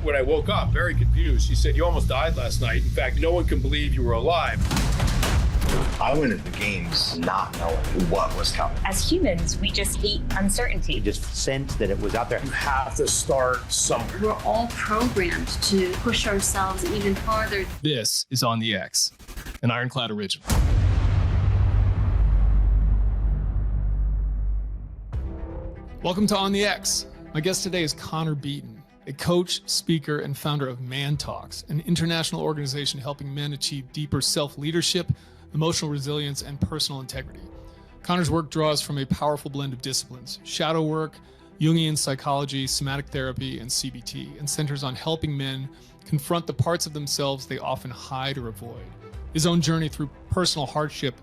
when I woke up, very confused. She said, "You almost died last night. In fact, no one can believe you were alive." I went into the games not knowing what was coming. As humans, we just hate uncertainty. You just sensed that it was out there. You have to start somewhere. We're all programmed to push ourselves even farther. This is On the X, an IRONCLAD original. Welcome to On the X. My guest today is Connor Beaton, a coach, speaker, and founder of ManTalks, an international organization helping men achieve deeper self-leadership, emotional resilience, and personal integrity. Connor's work draws from a powerful blend of disciplines: shadow work, Jungian psychology, somatic therapy, and CBT, and centers on helping men confront the parts of themselves they often hide or avoid. His own journey through personal hardship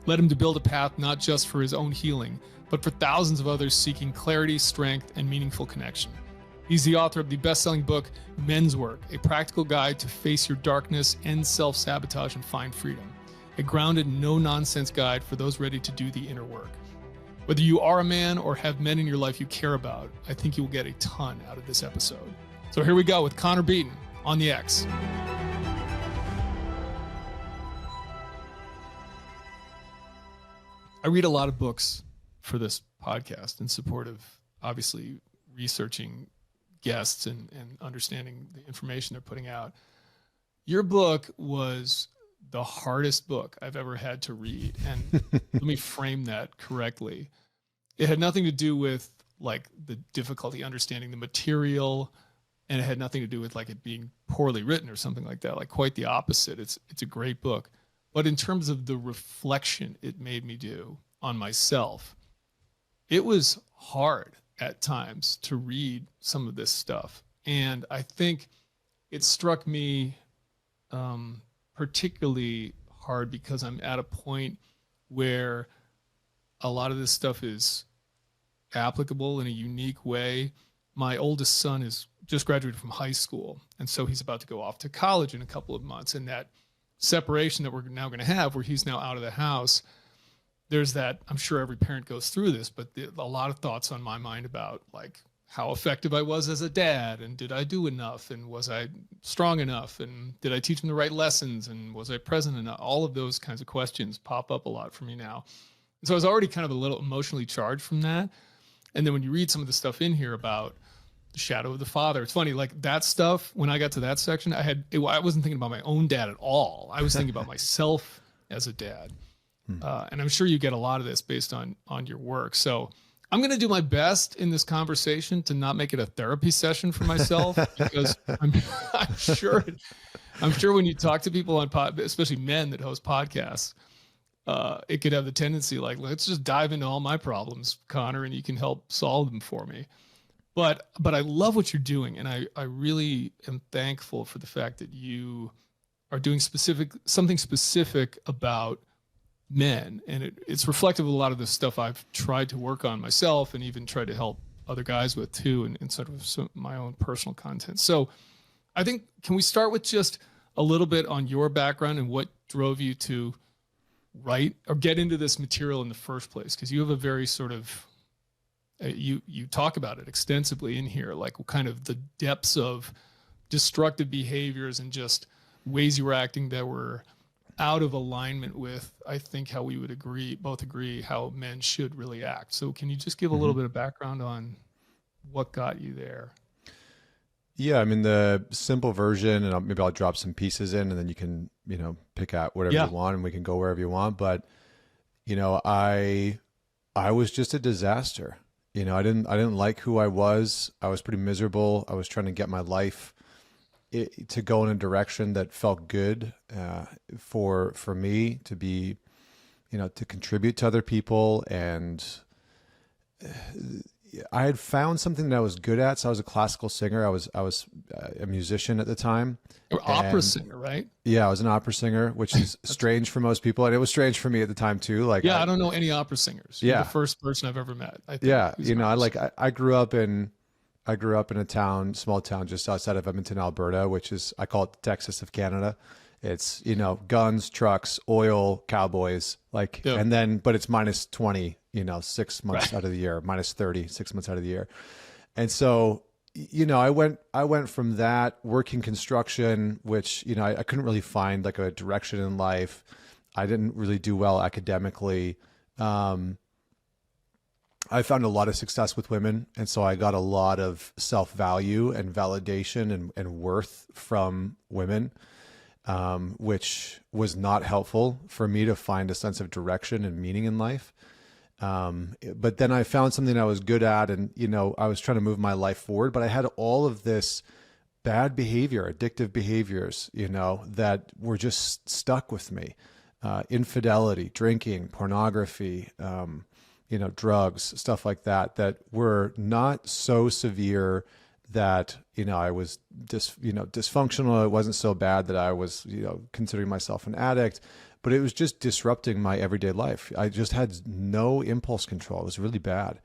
led him to build a path not just for his own healing, but for thousands of others seeking clarity, strength, and meaningful connection. He's the author of the best-selling book, Men's Work, a practical guide to face your darkness, end self-sabotage, and find freedom. A grounded, no-nonsense guide for those ready to do the inner work. Whether you are a man or have men in your life you care about, I think you'll get a ton out of this episode. So here we go with Connor Beaton on the X. I read a lot of books for this podcast in support of obviously researching guests and understanding the information they're putting out. Your book was the hardest book I've ever had to read. And let me frame that correctly. It had nothing to do with like the difficulty understanding the material, and it had nothing to do with like it being poorly written or something like that. Like quite the opposite. It's a great book. But in terms of the reflection it made me do on myself, it was hard at times to read some of this stuff. And I think it struck me particularly hard because I'm at a point where a lot of this stuff is applicable in a unique way. My oldest son is just graduated from high school, and so he's about to go off to college in a couple of months. And that separation that we're now going to have, where he's now out of the house, there's that, I'm sure every parent goes through this, but a lot of thoughts on my mind about like how effective I was as a dad, and did I do enough, and was I strong enough, and did I teach him the right lessons, and was I present enough? All of those kinds of questions pop up a lot for me now. And so I was already kind of a little emotionally charged from that. And then when you read some of the stuff in here about the shadow of the father, it's funny, like that stuff, when I got to that section, I wasn't thinking about my own dad at all. I was thinking about myself as a dad. And I'm sure you get a lot of this based on your work. So I'm going to do my best in this conversation to not make it a therapy session for myself, because I'm sure when you talk to people on especially men that host podcasts, it could have the tendency like, let's just dive into all my problems, Connor, and you can help solve them for me. But I love what you're doing. And I really am thankful for the fact that you are doing something specific about men. And it's reflective of a lot of the stuff I've tried to work on myself and even tried to help other guys with too, and sort of my own personal content. So I think, can we start with just a little bit on your background and what drove you to write or get into this material in the first place? Because you have a very sort of, you talk about it extensively in here, like kind of the depths of destructive behaviors and just ways you were acting that were out of alignment with, I think, how we would both agree how men should really act. So can you just give a little bit of background on what got you there? Yeah, I mean, the simple version, and maybe I'll drop some pieces in, and then you can, pick out whatever you want, and we can go wherever you want. But, I was just a disaster. I didn't like who I was. I was pretty miserable. I was trying to get my life to go in a direction that felt good for me to be, to contribute to other people. And I had found something that I was good at. So I was a classical singer. I was a musician at the time. You're an opera singer, right? Yeah, I was an opera singer, which is strange for most people, and it was strange for me at the time too. Like, I don't know any opera singers. You're the first person I've ever met. I grew up in a small town just outside of Edmonton, Alberta, which is, I call it the Texas of Canada. It's, guns, trucks, oil, cowboys, but it's minus 20, 6 months out of the year, minus 30, 6 months out of the year. And so you know, I went from that working construction, which, you know, I couldn't really find like a direction in life. I didn't really do well academically. I found a lot of success with women. And so I got a lot of self-value and validation and worth from women, which was not helpful for me to find a sense of direction and meaning in life. But then I found something I was good at, and, you know, I was trying to move my life forward, but I had all of this bad behavior, addictive behaviors, you know, that were just stuck with me. Infidelity, drinking, pornography, you know, drugs, stuff like that, that were not so severe that, you know, I was dysfunctional. It wasn't so bad that I was, you know, considering myself an addict, but it was just disrupting my everyday life. I just had no impulse control. It was really bad.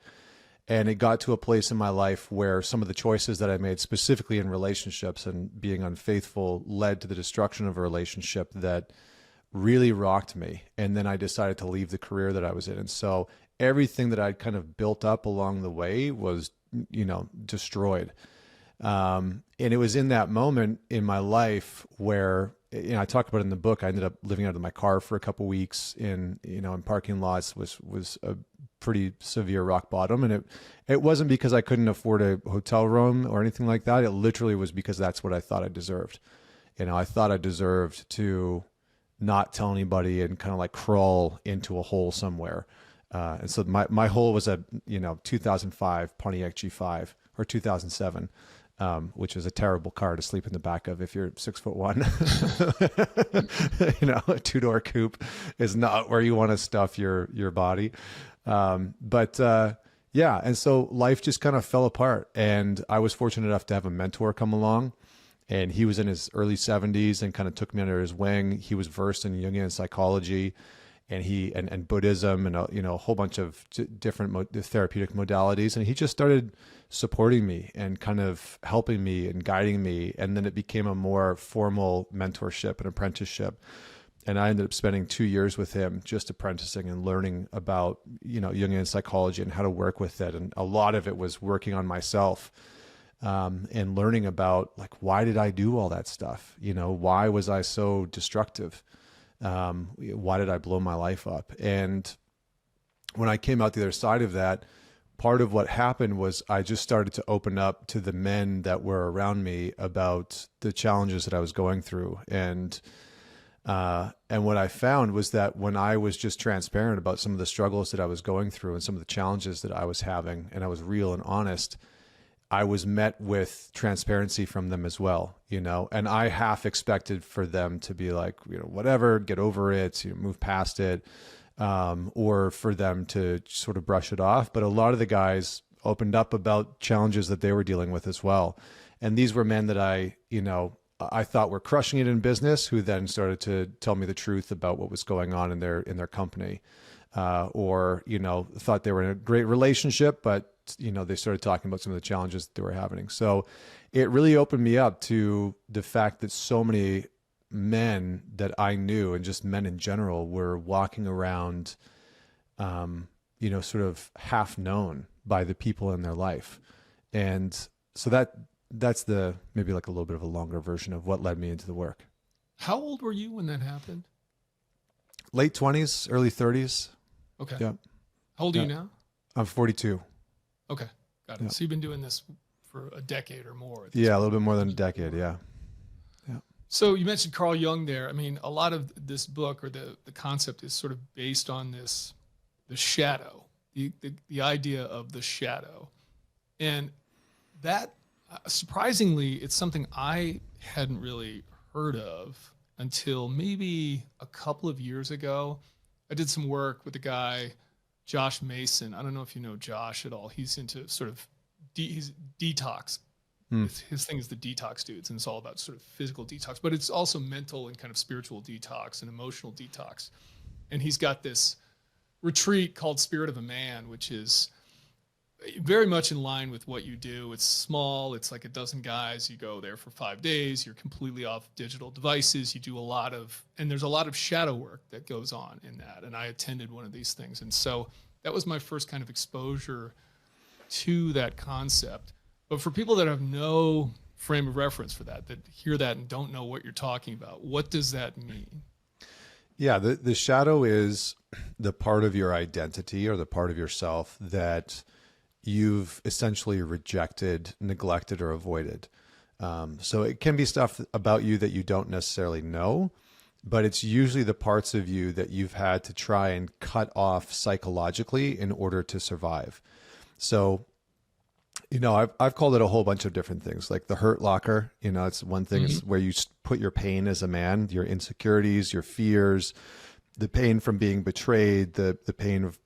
And it got to a place in my life where some of the choices that I made, specifically in relationships and being unfaithful, led to the destruction of a relationship that really rocked me. And then I decided to leave the career that I was in. And so everything that I'd kind of built up along the way was, you know, destroyed. And it was in that moment in my life where, you know, I talk about it in the book. I ended up living out of my car for a couple of weeks in parking lots. Was a pretty severe rock bottom. And it wasn't because I couldn't afford a hotel room or anything like that. It literally was because that's what I thought I deserved. You know, I thought I deserved to not tell anybody and kind of like crawl into a hole somewhere. And so my hole was a, you know, 2005 Pontiac G5 or 2007. Which is a terrible car to sleep in the back of if you're 6'1". You know, a 2-door coupe is not where you want to stuff your body. Yeah. And so life just kind of fell apart, and I was fortunate enough to have a mentor come along, and he was in his early 70s and kind of took me under his wing. He was versed in Jungian psychology and Buddhism and a whole bunch of different therapeutic modalities. And he just started supporting me and kind of helping me and guiding me. And then it became a more formal mentorship and apprenticeship. And I ended up spending 2 years with him just apprenticing and learning about, you know, Jungian psychology and how to work with it. And a lot of it was working on myself, and learning about, like, why did I do all that stuff? You know, why was I so destructive? Why did I blow my life up? And when I came out the other side of that, part of what happened was I just started to open up to the men that were around me about the challenges that I was going through. And what I found was that when I was just transparent about some of the struggles that I was going through and some of the challenges that I was having, and I was real and honest, I was met with transparency from them as well, you know, and I half expected for them to be like, you know, whatever, get over it, you know, move past it, or for them to sort of brush it off. But a lot of the guys opened up about challenges that they were dealing with as well. And these were men that I thought were crushing it in business, who then started to tell me the truth about what was going on in their company, or, you know, thought they were in a great relationship, but, you know, they started talking about some of the challenges that they were having. So it really opened me up to the fact that so many men that I knew, and just men in general, were walking around, you know, sort of half known by the people in their life. And so that's maybe like a little bit of a longer version of what led me into the work. How old were you when that happened? Late 20s, early 30s. Okay. Yeah. How old are you now? I'm 42. Okay. Got it. Yeah. So you've been doing this for a decade or more. Yeah, a little bit more than a decade. Yeah. Yeah. So you mentioned Carl Jung there. I mean, a lot of this book, or the concept, is sort of based on the shadow, the idea of the shadow. And that, surprisingly, it's something I hadn't really heard of until maybe a couple of years ago. I did some work with a guy, Josh Mason. I don't know if you know Josh at all. He's into sort of he's detox. His thing is the detox dudes, and it's all about sort of physical detox, but it's also mental and kind of spiritual detox and emotional detox. And he's got this retreat called Spirit of a Man, which is very much in line with what you do. It's small. It's like a dozen guys. You go there for 5 days. You're completely off digital devices. You do and there's a lot of shadow work that goes on in that. And I attended one of these things. And so that was my first kind of exposure to that concept. But for people that have no frame of reference for that hear that and don't know what you're talking about, what does that mean? Yeah, the shadow is the part of your identity or the part of yourself that you've essentially rejected, neglected, or avoided. So it can be stuff about you that you don't necessarily know, but it's usually the parts of you that you've had to try and cut off psychologically in order to survive. So, I've called it a whole bunch of different things, like the hurt locker. It's one thing. It's where you put your pain as a man, your insecurities, your fears, the pain from being betrayed, the pain of,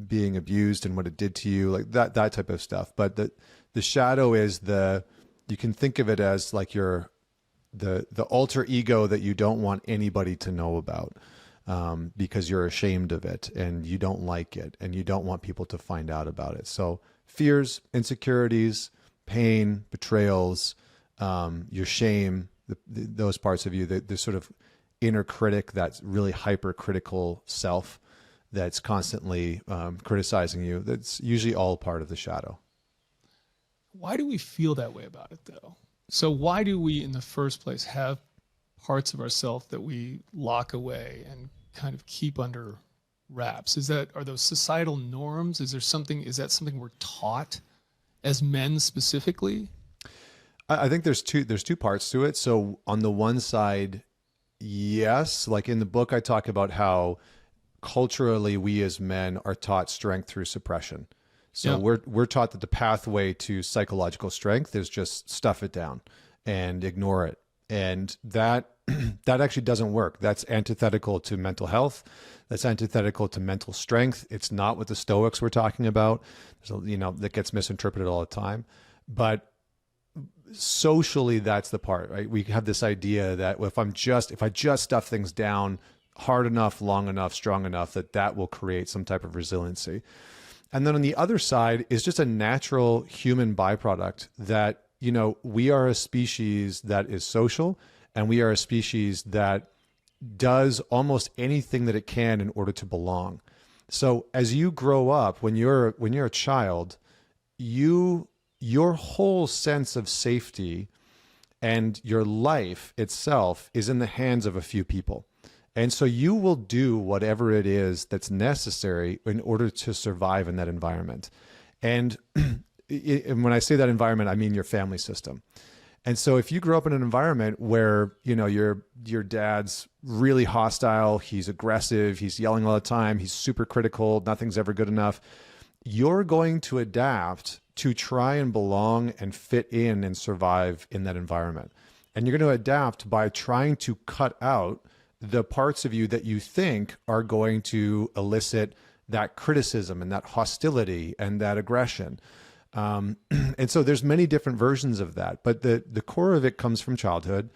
being abused and what it did to you, like that type of stuff. But the shadow is you can think of it as like the alter ego that you don't want anybody to know about, because you're ashamed of it and you don't like it and you don't want people to find out about it. So fears, insecurities, pain, betrayals, your shame, those parts of you, the sort of inner critic, that's really hypercritical self that's constantly criticizing you, that's usually all part of the shadow. Why do we feel that way about it, though? So why do we, in the first place, have parts of ourselves that we lock away and kind of keep under wraps? Are those societal norms? Is that something we're taught as men specifically? I think there's two parts to it. So on the one side, yes, like in the book, I talk about how culturally we as men are taught strength through suppression. So we're taught that the pathway to psychological strength is just stuff it down and ignore it. And that actually doesn't work. That's antithetical to mental health. That's antithetical to mental strength. It's not what the Stoics were talking about. That gets misinterpreted all the time. But socially, that's the part, right? We have this idea that if I just stuff things down hard enough, long enough, strong enough, that will create some type of resiliency. And then on the other side is just a natural human byproduct that, we are a species that is social, and we are a species that does almost anything that it can in order to belong. So as you grow up, when you're a child, your whole sense of safety and your life itself is in the hands of a few people. And so you will do whatever it is that's necessary in order to survive in that environment. And when I say that environment, I mean your family system. And so if you grow up in an environment where, your dad's really hostile, he's aggressive, he's yelling all the time, he's super critical, nothing's ever good enough, you're going to adapt to try and belong and fit in and survive in that environment. And you're going to adapt by trying to cut out the parts of you that you think are going to elicit that criticism and that hostility and that aggression. And so there's many different versions of that, but the core of it comes from childhood.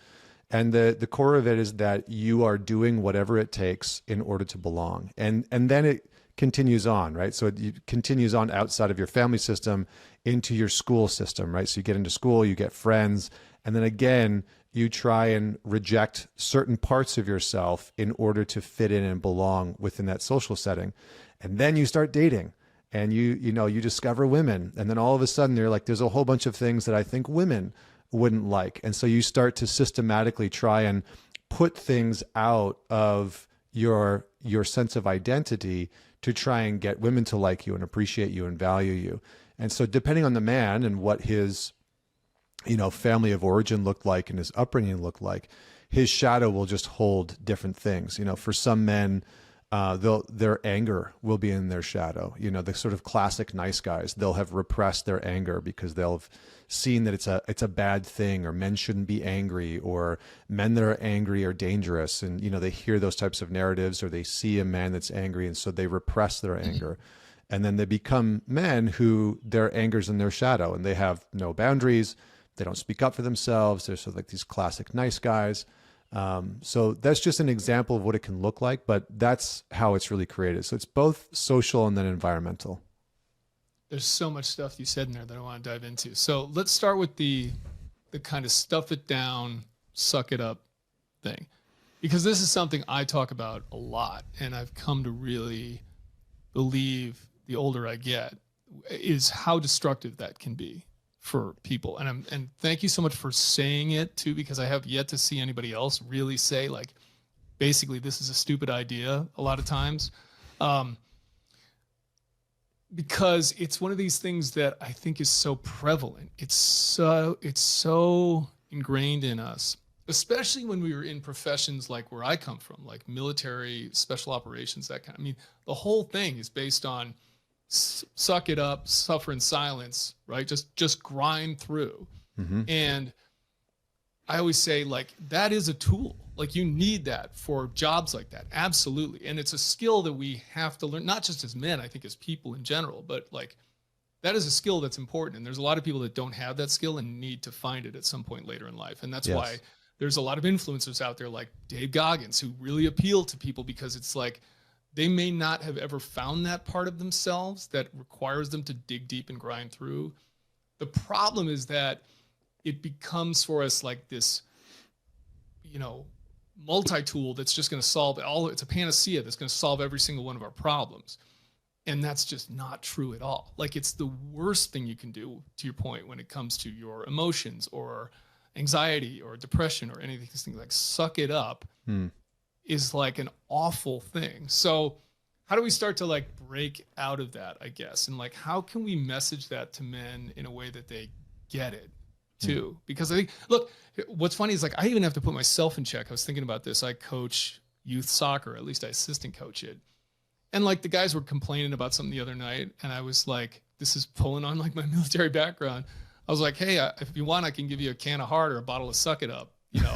And the core of it is that you are doing whatever it takes in order to belong. And then it continues on, right? So it continues on outside of your family system into your school system, right? So you get into school, you get friends, and then again, you try and reject certain parts of yourself in order to fit in and belong within that social setting. And then you start dating and you discover women. And then all of a sudden you're like, there's a whole bunch of things that I think women wouldn't like. And so you start to systematically try and put things out of your sense of identity to try and get women to like you and appreciate you and value you. And so depending on the man and what his family of origin looked like and his upbringing looked like, his shadow will just hold different things. For some men, their anger will be in their shadow. The sort of classic nice guys, they'll have repressed their anger because they'll have seen that it's a bad thing, or men shouldn't be angry, or men that are angry are dangerous. And, they hear those types of narratives, or they see a man that's angry, and so they repress their anger. And then they become men who their anger's in their shadow and they have no boundaries. They don't speak up for themselves. They're sort of like these classic nice guys. So that's just an example of what it can look like, but that's how it's really created. So it's both social and then environmental. There's so much stuff you said in there that I want to dive into. So let's start with the kind of stuff it down, suck it up thing, because this is something I talk about a lot, and I've come to really believe the older I get is how destructive that can be for people. And thank you so much for saying it too, because I have yet to see anybody else really say like, basically, this is a stupid idea a lot of times. Because it's one of these things that I think is so prevalent. It's so ingrained in us, especially when we were in professions like where I come from, like military, special operations, that kind of, I mean, the whole thing is based on suck it up, suffer in silence, right? Just grind through. Mm-hmm. And I always say, like, that is a tool. Like, you need that for jobs like that. Absolutely. And it's a skill that we have to learn, not just as men, I think as people in general, but like, that is a skill that's important. And there's a lot of people that don't have that skill and need to find it at some point later in life. And that's why there's a lot of influencers out there like Dave Goggins who really appeal to people, because it's like, they may not have ever found that part of themselves that requires them to dig deep and grind through. The problem is that it becomes for us like this, you know, multi-tool that's just going to solve all. It's a panacea that's going to solve every single one of our problems. And that's just not true at all. Like, it's the worst thing you can do, to your point, when it comes to your emotions or anxiety or depression or anything. These things, like, suck it up is like an awful thing. So how do we start to like break out of that, I guess? And like, how can we message that to men in a way that they get it too? Because I think, look, what's funny is like, I even have to put myself in check. I was thinking about this. I coach youth soccer, at least I assistant coach it. And like, the guys were complaining about something the other night. And I was like, this is pulling on like my military background. I was like, hey, if you want, I can give you a can of Heart or a bottle of Suck It Up, you know,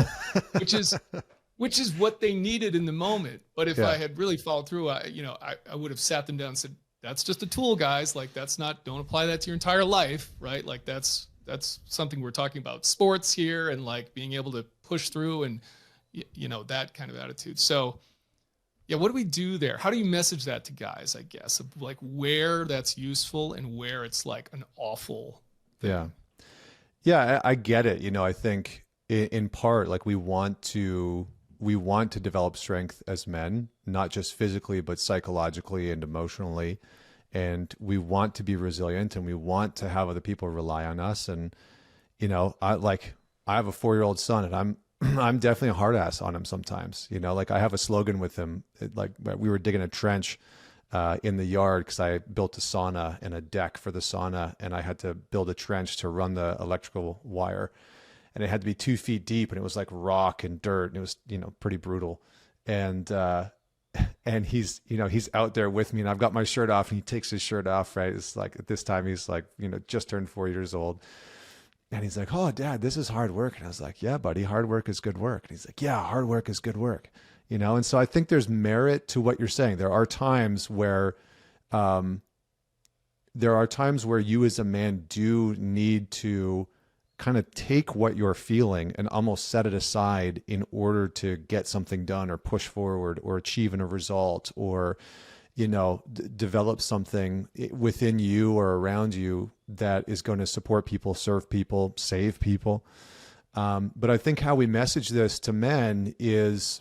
which is what they needed in the moment. But if I had really followed through, I would have sat them down and said, that's just a tool, guys. Like, that's not, don't apply that to your entire life, right? Like, that's something we're talking about sports here, and like being able to push through, and, you know, that kind of attitude. So yeah, what do we do there? How do you message that to guys, I guess, of like where that's useful and where it's like an awful thing? Yeah, I get it. You know, I think in part, like, we want to develop strength as men, not just physically, but psychologically and emotionally. And we want to be resilient, and we want to have other people rely on us. And, you know, I have a 4-year-old son, and I'm definitely a hard ass on him sometimes. You know, like, I have a slogan with him. Like, we were digging a trench in the yard, because I built a sauna and a deck for the sauna, and I had to build a trench to run the electrical wire. And it had to be 2 feet deep, and it was like rock and dirt, and it was, you know, pretty brutal. And he's, you know, he's out there with me, and I've got my shirt off, and he takes his shirt off, right? It's like, at this time, he's like, you know, just turned 4 years old. And he's like, oh, Dad, this is hard work. And I was like, yeah, buddy, hard work is good work. And he's like, yeah, hard work is good work. You know? And so I think there's merit to what you're saying. There are times where you as a man do need to kind of take what you're feeling and almost set it aside in order to get something done, or push forward, or achieve a result, or, you know, develop something within you or around you that is going to support people, serve people, save people. But I think how we message this to men is,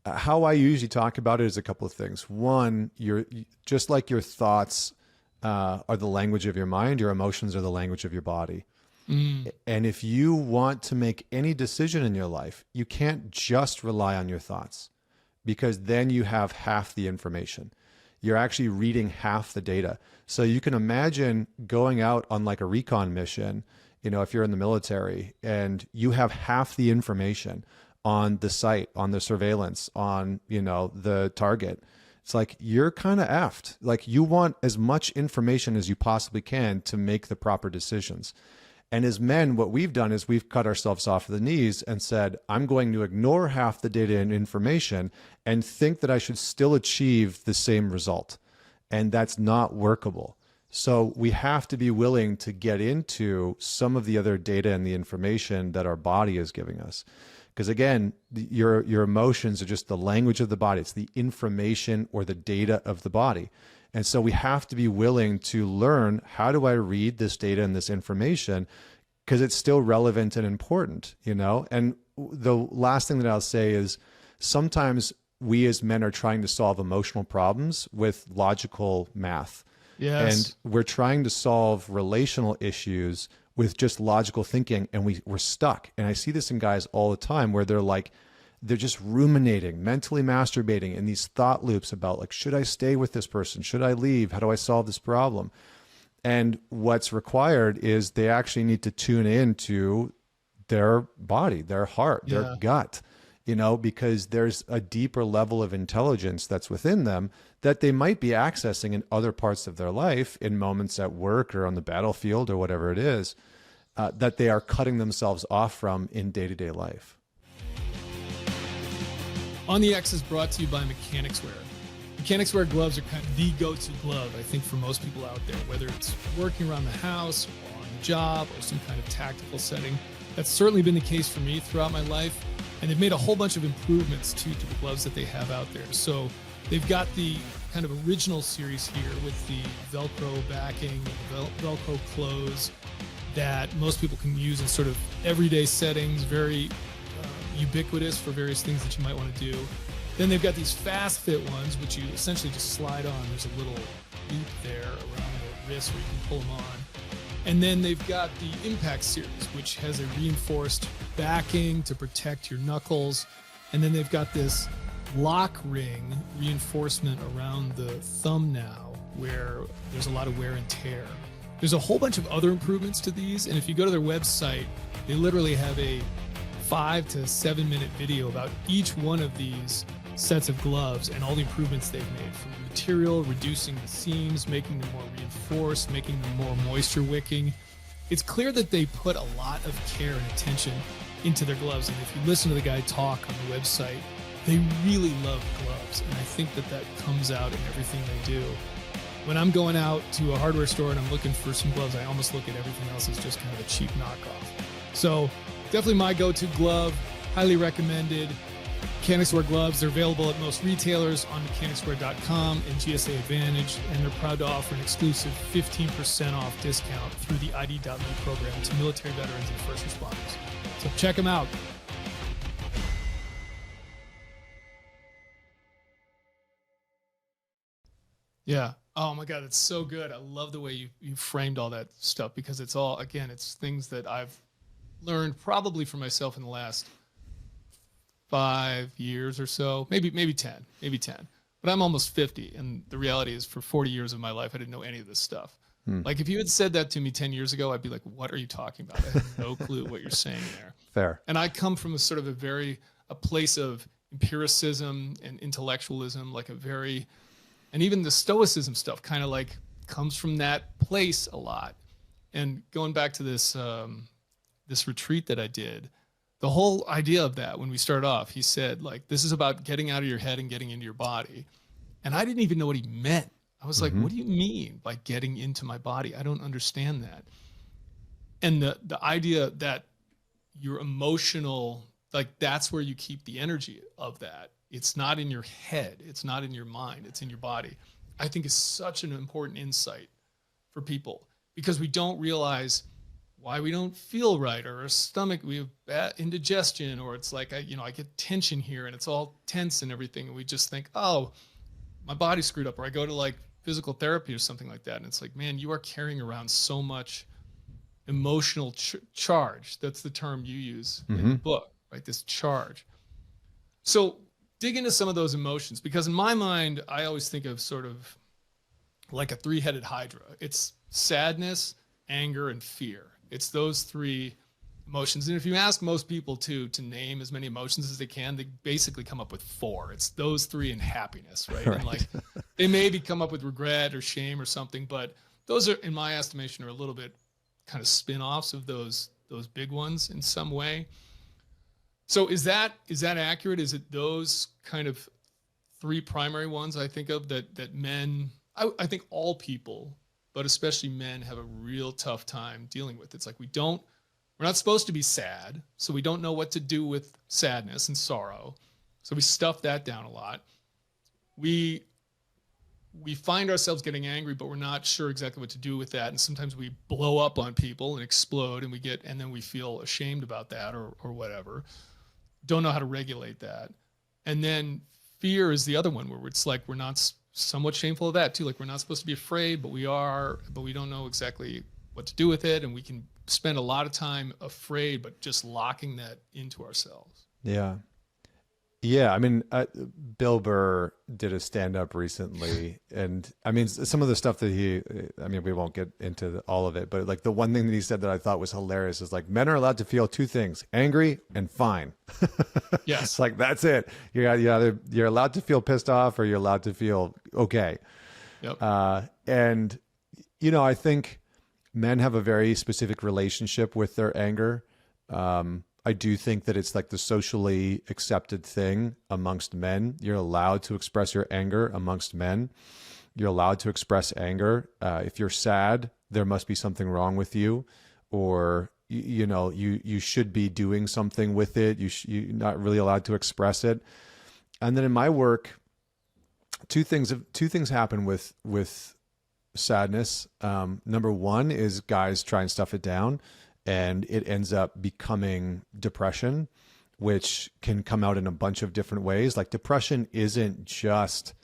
how I usually talk about it is a couple of things. One, just like your thoughts are the language of your mind, your emotions are the language of your body. And if you want to make any decision in your life, you can't just rely on your thoughts, because then you have half the information. You're actually reading half the data. So you can imagine going out on like a recon mission, you know, if you're in the military, and you have half the information on the site, on the surveillance, on, you know, the target. It's like, you're kind of effed. Like, you want as much information as you possibly can to make the proper decisions. And as men, what we've done is we've cut ourselves off at the knees and said, I'm going to ignore half the data and information and think that I should still achieve the same result. And that's not workable. So we have to be willing to get into some of the other data and the information that our body is giving us. Because again, your emotions are just the language of the body. It's the information or the data of the body. And so we have to be willing to learn, how do I read this data and this information? Because it's still relevant and important, you know? And the last thing that I'll say is, sometimes we as men are trying to solve emotional problems with logical math. Yes. And we're trying to solve relational issues with just logical thinking, and we're stuck. And I see this in guys all the time where they're just ruminating, mentally masturbating in these thought loops about like, should I stay with this person? Should I leave? How do I solve this problem? And what's required is they actually need to tune into their body, their heart, their gut, because there's a deeper level of intelligence that's within them that they might be accessing in other parts of their life, in moments at work or on the battlefield or whatever it is, that they are cutting themselves off from in day-to-day life. On the X is brought to you by Mechanics Wear. Mechanics Wear gloves are kind of the go-to glove, I think, for most people out there, whether it's working around the house or on the job or some kind of tactical setting. That's certainly been the case for me throughout my life. And they've made a whole bunch of improvements to the gloves that they have out there. So they've got the kind of original series here with the Velcro backing, Velcro close that most people can use in sort of everyday settings, very ubiquitous for various things that you might want to do. Then they've got these fast fit ones, which you essentially just slide on. There's a little loop there around the wrist where you can pull them on. And then they've got the Impact series, which has a reinforced backing to protect your knuckles. And then they've got this lock ring reinforcement around the thumb now, where there's a lot of wear and tear. There's a whole bunch of other improvements to these. And if you go to their website, they literally have a 5 to 7 minute video about each one of these sets of gloves and all the improvements they've made, from the material, reducing the seams, making them more reinforced, making them more moisture wicking. It's clear that they put a lot of care and attention into their gloves. And if you listen to the guy talk on the website, they really love gloves. And I think that that comes out in everything they do. When I'm going out to a hardware store and I'm looking for some gloves, I almost look at everything else as just kind of a cheap knockoff. So definitely my go-to glove, highly recommended. Mechanics Wear gloves, they're available at most retailers on mechanicswear.com and GSA Advantage, and they're proud to offer an exclusive 15% off discount through the ID.me program to military veterans and first responders. So check them out. Yeah. Oh my God, it's so good. I love the way you framed all that stuff, because it's all, again, it's things that I've learned probably for myself in the last 5 years or so, maybe 10. But I'm almost 50, and the reality is, for 40 years of my life, I didn't know any of this stuff. Like, if you had said that to me 10 years ago, I'd be like, what are you talking about? I have no clue what you're saying there. Fair. And I come from a sort of a place of empiricism and intellectualism, and even the Stoicism stuff kind of like comes from that place a lot. And going back to this retreat that I did, the whole idea of that, when we started off, he said, like, this is about getting out of your head and getting into your body. And I didn't even know what he meant. I was like, what do you mean by getting into my body? I don't understand that. And the idea that your emotional, like, that's where you keep the energy of that. It's not in your head. It's not in your mind. It's in your body. I think is such an important insight for people, because we don't realize why we don't feel right, or our stomach, we have bad indigestion, or it's like, I get tension here and it's all tense and everything. And we just think, oh, my body's screwed up, or I go to like physical therapy or something like that. And it's like, man, you are carrying around so much emotional charge. That's the term you use in the book, right? This charge. So dig into some of those emotions, because in my mind, I always think of sort of like a three-headed hydra. It's sadness, anger, and fear. It's those three emotions. And if you ask most people to name as many emotions as they can, they basically come up with 4. It's those 3 and happiness, right? And like, they maybe come up with regret or shame or something, but those are, in my estimation, are a little bit kind of spin-offs of those big ones in some way. So is that accurate? Is it those kind of 3 primary ones I think of that men, I think all people, but especially men, have a real tough time dealing with? It's like, we're not supposed to be sad, so we don't know what to do with sadness and sorrow. So we stuff that down a lot. We find ourselves getting angry, but we're not sure exactly what to do with that. And sometimes we blow up on people and explode, and then we feel ashamed about that or whatever. Don't know how to regulate that. And then fear is the other one, where it's like we're not somewhat shameful of that too. Like we're not supposed to be afraid, but we are, but we don't know exactly what to do with it. And we can spend a lot of time afraid, but just locking that into ourselves. Yeah. Yeah. I mean, Bill Burr did a stand-up recently, and I mean, some of the stuff that I mean, we won't get into all of it, but like the one thing that he said that I thought was hilarious is like, men are allowed to feel two things: angry and fine. Yes. It's like, that's it. You're allowed to feel pissed off, or you're allowed to feel okay. Yep. And, you know, I think men have a very specific relationship with their anger. I do think that it's like the socially accepted thing amongst men. You're allowed to express your anger amongst men. You're allowed to express anger. If you're sad, there must be something wrong with you, or you should be doing something with it. You're not really allowed to express it. And then in my work, two things happen with sadness. Number one is guys try and stuff it down, and it ends up becoming depression, which can come out in a bunch of different ways. Like, depression isn't just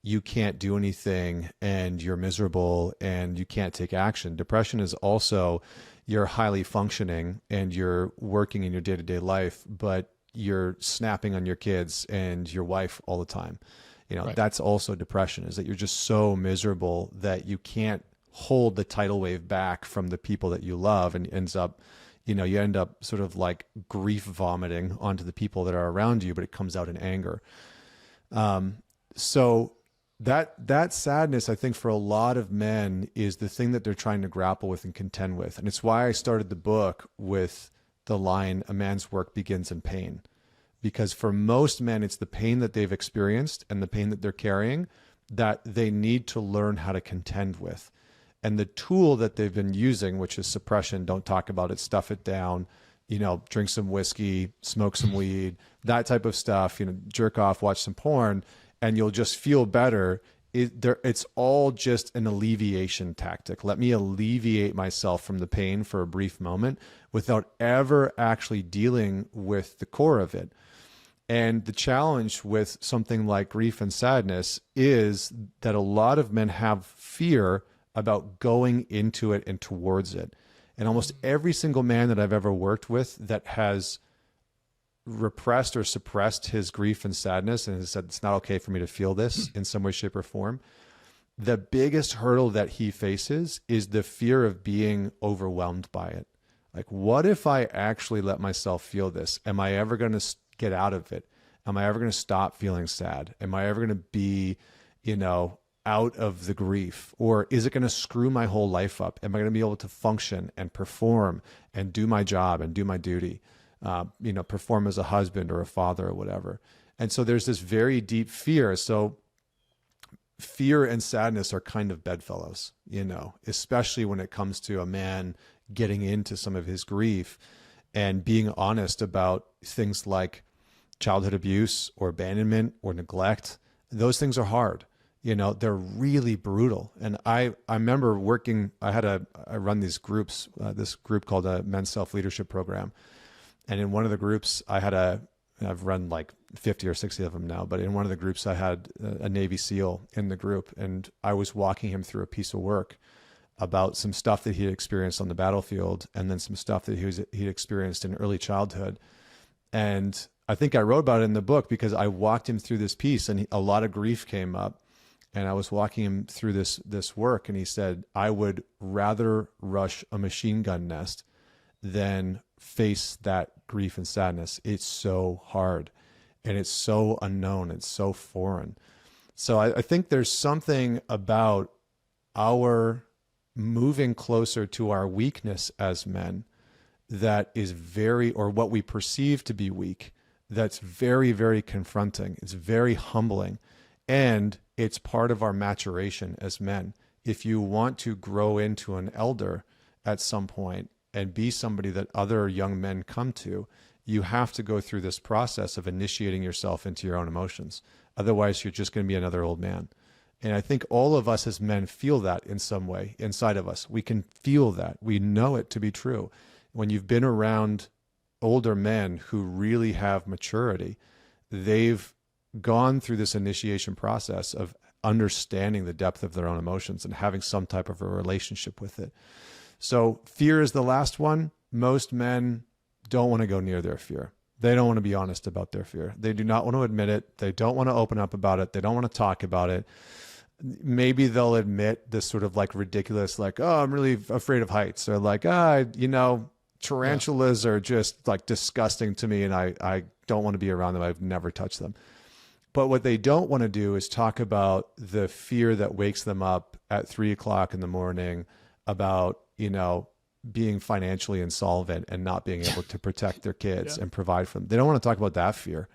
you can't do anything and you're miserable and you can't take action. Depression is also you're highly functioning and you're working in your day-to-day life, but you're snapping on your kids and your wife all the time. Right. That's also depression, is that you're just so miserable that you can't hold the tidal wave back from the people that you love, and ends up, you end up sort of like grief vomiting onto the people that are around you, but it comes out in anger. So that sadness, I think, for a lot of men is the thing that they're trying to grapple with and contend with. And it's why I started the book with the line, "A man's work begins in pain." Because for most men, it's the pain that they've experienced and the pain that they're carrying that they need to learn how to contend with. And the tool that they've been using, which is suppression, don't talk about it, stuff it down, drink some whiskey, smoke some weed, that type of stuff, jerk off, watch some porn, and you'll just feel better. It's all just an alleviation tactic. Let me alleviate myself from the pain for a brief moment without ever actually dealing with the core of it. And the challenge with something like grief and sadness is that a lot of men have fear about going into it and towards it. And almost every single man that I've ever worked with that has repressed or suppressed his grief and sadness and has said, it's not okay for me to feel this in some way, shape, or form, the biggest hurdle that he faces is the fear of being overwhelmed by it. Like, what if I actually let myself feel this? Am I ever going to get out of it? Am I ever going to stop feeling sad? Am I ever going to be, out of the grief? Or is it going to screw my whole life up? Am I going to be able to function and perform and do my job and do my duty? Perform as a husband or a father or whatever. And so there's this very deep fear. So fear and sadness are kind of bedfellows, especially when it comes to a man getting into some of his grief and being honest about things like childhood abuse or abandonment or neglect. Those things are hard. They're really brutal. And I remember working, I run these groups, this group called a Men's Self-Leadership Program. And in one of the groups I've run like 50 or 60 of them now, but in one of the groups I had a Navy SEAL in the group, and I was walking him through a piece of work about some stuff that he had experienced on the battlefield, and then some stuff that he'd experienced in early childhood. And I think I wrote about it in the book because I walked him through this piece, and a lot of grief came up. And I was walking him through this work, and he said, I would rather rush a machine gun nest than face that grief and sadness. It's so hard, and it's so unknown. It's so foreign. So I think there's something about our moving closer to our weakness as men that is or what we perceive to be weak, that's very, very confronting. It's very humbling. And it's part of our maturation as men. If you want to grow into an elder at some point and be somebody that other young men come to, you have to go through this process of initiating yourself into your own emotions. Otherwise, you're just going to be another old man. And I think all of us as men feel that in some way inside of us. We can feel that. We know it to be true. When you've been around older men who really have maturity, they've gone through this initiation process of understanding the depth of their own emotions and having some type of a relationship with it. So fear is the last one. Most men don't want to go near their fear. They don't want to be honest about their fear. They do not want to admit it. They don't want to open up about it. They don't want to talk about it. Maybe they'll admit this sort of like ridiculous, like, oh, I'm really afraid of heights, or like, tarantulas are just like disgusting to me and I don't want to be around them. I've never touched them. But what they don't want to do is talk about the fear that wakes them up at 3:00 in the morning about, being financially insolvent and not being able to protect their kids and provide for them. They don't want to talk about that fear,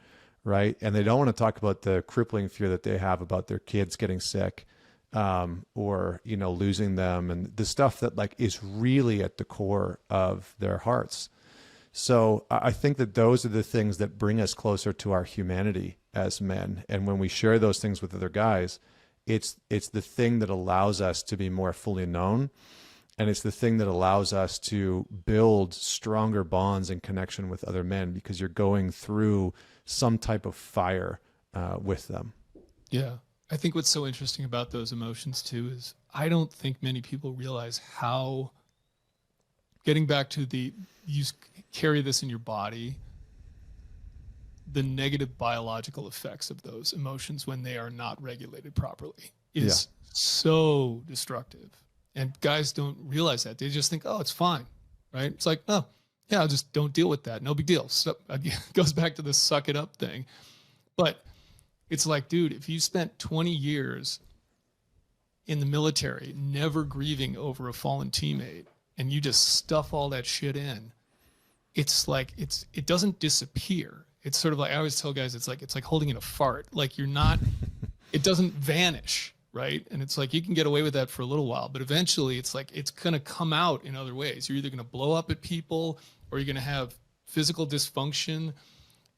right? And they don't want to talk about the crippling fear that they have about their kids getting sick, or, losing them, and the stuff that like is really at the core of their hearts. So I think that those are the things that bring us closer to our humanity as men. And when we share those things with other guys, it's the thing that allows us to be more fully known. And it's the thing that allows us to build stronger bonds and connection with other men, because you're going through some type of fire with them. Yeah. I think what's so interesting about those emotions too is I don't think many people realize how, getting back to you carry this in your body, the negative biological effects of those emotions when they are not regulated properly is so destructive. And guys don't realize that. They just think, oh, it's fine, right? It's like, oh, yeah, I'll just don't deal with that. No big deal. So, it goes back to the suck it up thing. But it's like, dude, if you spent 20 years in the military never grieving over a fallen teammate and you just stuff all that shit in, it's like it doesn't disappear. It's sort of like, I always tell guys, it's like holding in a fart. Like it doesn't vanish. Right. And it's like, you can get away with that for a little while, but eventually it's like, it's going to come out in other ways. You're either going to blow up at people or you're going to have physical dysfunction.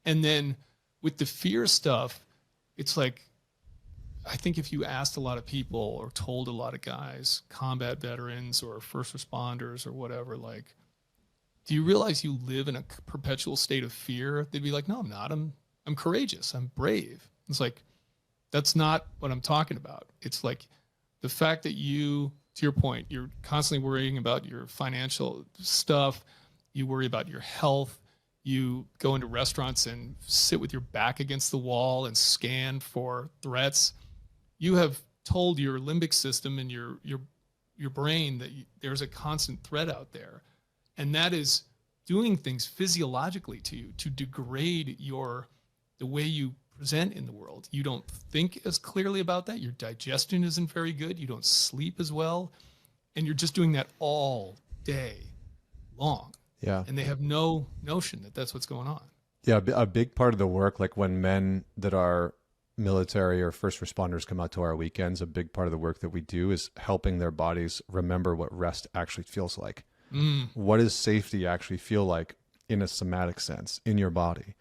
And then with the fear stuff, it's like, I think if you asked a lot of people or told a lot of guys, combat veterans or first responders or whatever, like, do you realize you live in a perpetual state of fear? They'd be like, no, I'm not. I'm courageous. I'm brave. It's like, that's not what I'm talking about. It's like the fact that you, to your point, you're constantly worrying about your financial stuff. You worry about your health. You go into restaurants and sit with your back against the wall and scan for threats. You have told your limbic system and your brain that there's a constant threat out there. And that is doing things physiologically to you to degrade the way you present in the world. You don't think as clearly about that. Your digestion isn't very good. You don't sleep as well. And you're just doing that all day long. Yeah. And they have no notion that that's what's going on. Yeah. A big part of the work, like when men that are military or first responders come out to our weekends, a big part of the work that we do is helping their bodies remember what rest actually feels like. What does safety actually feel like in a somatic sense in your body?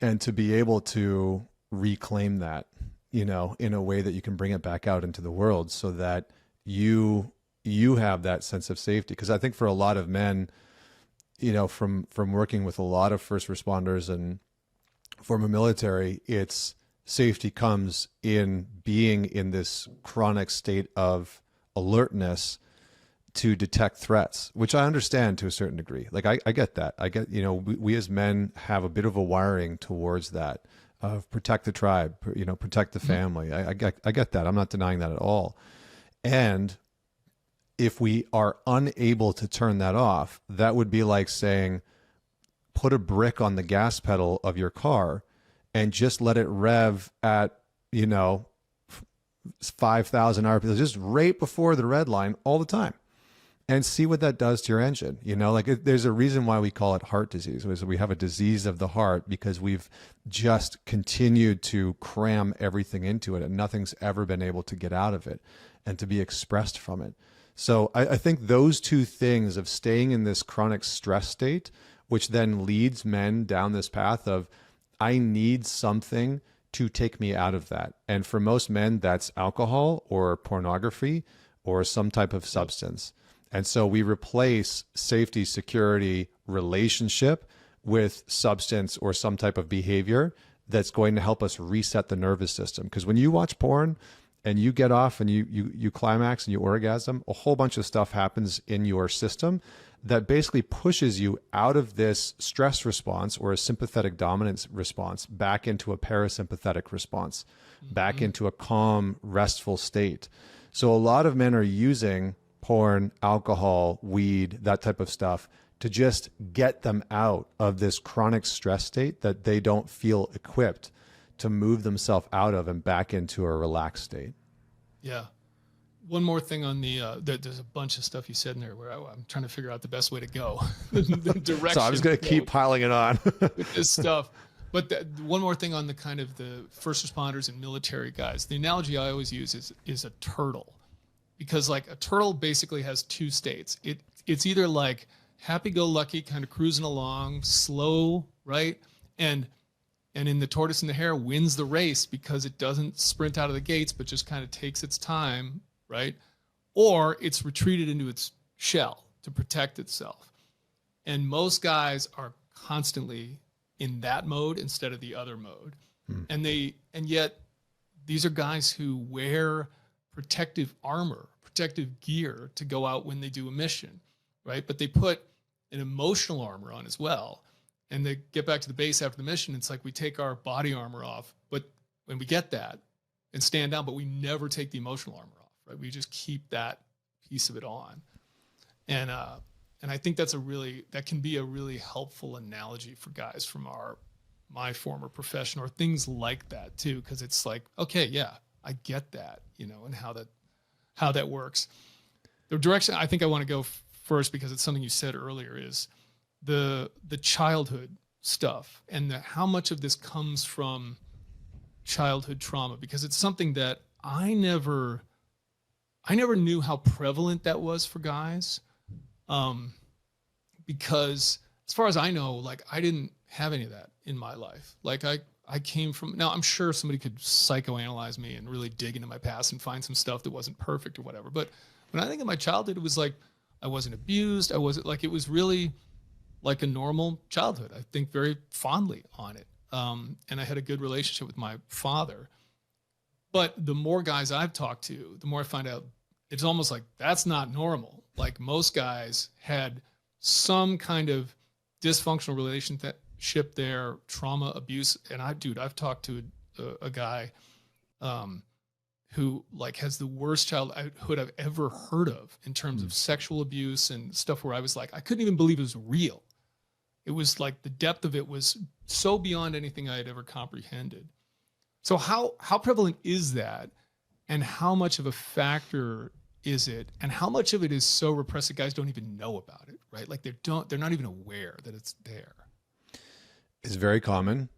And to be able to reclaim that, in a way that you can bring it back out into the world so that you have that sense of safety. Because I think for a lot of men, from working with a lot of first responders and former military, it's safety comes in being in this chronic state of alertness to detect threats, which I understand to a certain degree. Like I get that. I get, we as men have a bit of a wiring towards that of protect the tribe, protect the family. I get that. I'm not denying that at all. And if we are unable to turn that off, that would be like saying, put a brick on the gas pedal of your car and just let it rev at, 5,000 RPM, just right before the red line all the time. And see what that does to your engine. There's a reason why we call it heart disease. We have a disease of the heart because we've just continued to cram everything into it and nothing's ever been able to get out of it and to be expressed from it. So I think those two things of staying in this chronic stress state, which then leads men down this path of, I need something to take me out of that. And for most men, that's alcohol or pornography or some type of substance. And so we replace safety, security, relationship with substance or some type of behavior that's going to help us reset the nervous system. Because when you watch porn and you get off and you climax and you orgasm, a whole bunch of stuff happens in your system that basically pushes you out of this stress response or a sympathetic dominance response back into a parasympathetic response, back into a calm, restful state. So a lot of men are using porn, alcohol, weed, that type of stuff to just get them out of this chronic stress state that they don't feel equipped to move themselves out of and back into a relaxed state. Yeah. One more thing on there's a bunch of stuff you said in there where I'm trying to figure out the best way to go. the direction. So I'm just going to keep piling it on with this stuff. But one more thing on the kind of the first responders and military guys. The analogy I always use is a turtle, because like a turtle basically has two states. It's either like happy-go-lucky, kind of cruising along, slow, right? And in the tortoise and the hare wins the race because it doesn't sprint out of the gates, but just kind of takes its time, right? Or it's retreated into its shell to protect itself. And most guys are constantly in that mode instead of the other mode. And yet these are guys who wear protective armor, protective gear to go out when they do a mission, right? But they put an emotional armor on as well. And they get back to the base after the mission. It's like we take our body armor off, but when we get that and stand down, but we never take the emotional armor off, right? We just keep that piece of it on. And I think that can be a really helpful analogy for guys from my former profession or things like that too. Cause it's like, okay, yeah, I get that, and how that works. The direction I think I want to go first, because it's something you said earlier, is the childhood stuff and how much of this comes from childhood trauma, because it's something that I never knew how prevalent that was for guys. Because as far as I know, like I didn't have any of that in my life. Like I came from, now I'm sure somebody could psychoanalyze me and really dig into my past and find some stuff that wasn't perfect or whatever. But when I think of my childhood, it was like, I wasn't abused. I wasn't like, it was really like a normal childhood. I think very fondly on it. And I had a good relationship with my father. But the more guys I've talked to, the more I find out it's almost like that's not normal. Like most guys had some kind of dysfunctional relationship there, trauma, abuse. And I've talked to a guy who like has the worst childhood I've ever heard of in terms of sexual abuse and stuff where I was like, I couldn't even believe it was real. It was like the depth of it was so beyond anything I had ever comprehended. So how prevalent is that? And how much of a factor is it? And how much of it is so repressed that guys don't even know about it, right? Like they're not even aware that it's there. It's very common,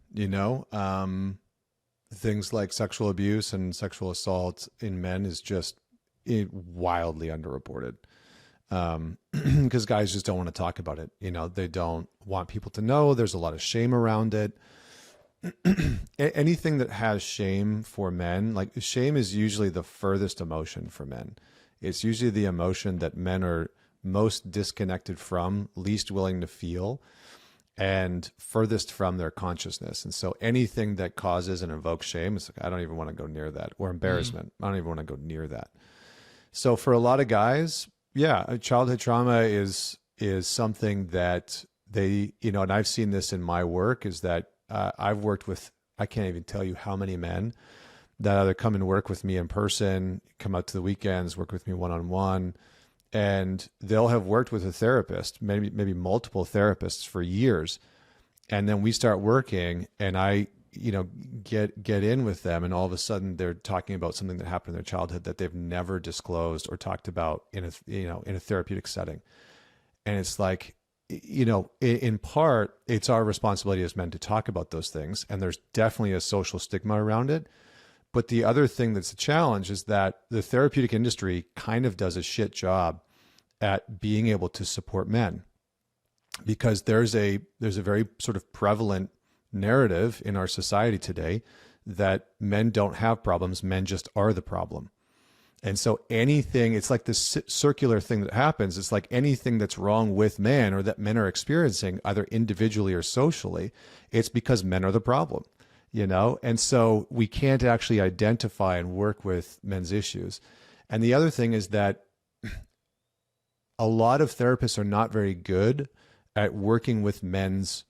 things like sexual abuse and sexual assault in men is just wildly underreported. Because guys just don't want to talk about it. They don't want people to know. There's a lot of shame around it. Anything that has shame for men, like shame is usually the furthest emotion for men. It's usually the emotion that men are most disconnected from, least willing to feel, and furthest from their consciousness. And so anything that causes and invokes shame, it's like, I don't even want to go near that. Or embarrassment. I don't even want to go near that. So for a lot of guys, yeah, childhood trauma is something that they, and I've seen this in my work, is that I've worked with, I can't even tell you how many men that either come and work with me in person, come out to the weekends, work with me one-on-one, and they'll have worked with a therapist, maybe multiple therapists for years. And then we start working and I, get in with them, and all of a sudden they're talking about something that happened in their childhood that they've never disclosed or talked about in a therapeutic setting. And it's like, in part, it's our responsibility as men to talk about those things. And there's definitely a social stigma around it. But the other thing that's a challenge is that the therapeutic industry kind of does a shit job at being able to support men, because there's a very sort of prevalent narrative in our society today that men don't have problems, men just are the problem. And so it's like this circular thing that happens. It's like anything that's wrong with men or that men are experiencing, either individually or socially, it's because men are the problem. you know? And so we can't actually identify and work with men's issues. And the other thing is that a lot of therapists are not very good at working with men's